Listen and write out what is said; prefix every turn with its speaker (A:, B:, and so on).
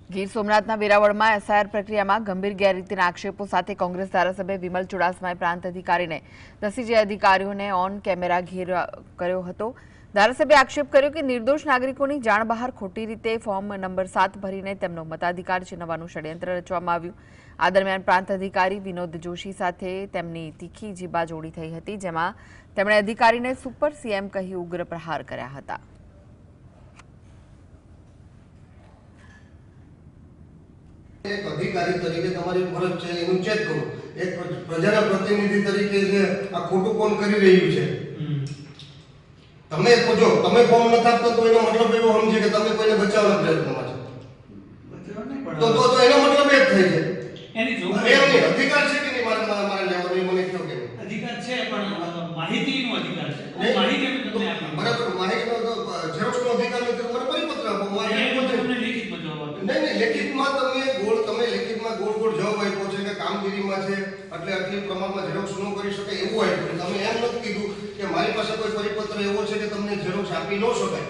A: Gir સોમનાથના વેરાવળમાં SIR પ્રક્રિયામાં ગંભીર ગેરરીતિના આક્ષેપો સાથે કોંગ્રેસ ધારાસભ્ય વિમલ ચુડાસમાએ પ્રાંત અધિકારીને દસી અધિકારીઓને ઓન કેમેરા ઘેર કર્યો હતો। ધારાસભ્યએ આક્ષેપ કર્યો કે નિર્દોષ નાગરિકોની જાણ બહાર ખોટી રીતે ફોર્મ નંબર 7 ભરીને તેમનો મતાધિકાર છીનવવાનું ષડયંત્ર રચવામાં આવ્યું। આ દરમિયાન પ્રાંત અધિકારી વિનોદ જોશી સાથે તેમની તીખી જીબાજોડી થઈ હતી, જેમાં તેમણે અધિકારીને સુપર સીએમ કહી ઉગ્ર પ્રહાર કર્યા હતા।
B: एक अधिकारी तरीके તમારી ફરજ છે એનું ચેક કરો। એક પ્રજાના પ્રતિનિધિ તરીકે જે આ ખોટું કોણ કરી રહ્યું છે, તમે જો તમે ફોર્મ નથી આપતા તો એનો મતલબ એવો સમજે કે તમે કોઈને બચાવવાના પ્રયત્નમાં છો, તો એનો મતલબ એ જ થાય છે
C: એની
B: જોગવાઈ અધિકાર છે કે નહીં મારે લેવાનો મને કહો કે
C: અધિકાર છે, પણ માહિતીનો અધિકાર છે। માહિતી અમે તમને આપી
B: બરાબર, માહિતીનો તો ઝેરોક્સનો અધિકાર નથી તો મને પરિપત્ર આપો,
C: તમને લેખિતમાં જવાબ આપો।
B: નહીં લેખિતમાં તમે લેખિતમાં ગોળ જવાબ આપ્યો છે કે કામગીરીમાં છે એટલે આટલી પ્રમાણમાં ઝેરોક્સ ન કરી શકે એવું આપ્યું। તમે એમ નથી કીધું કે મારી પાસે કોઈ પરિપત્ર એવો છે કે તમને ઝેરોક્સ આપી ન શકાય।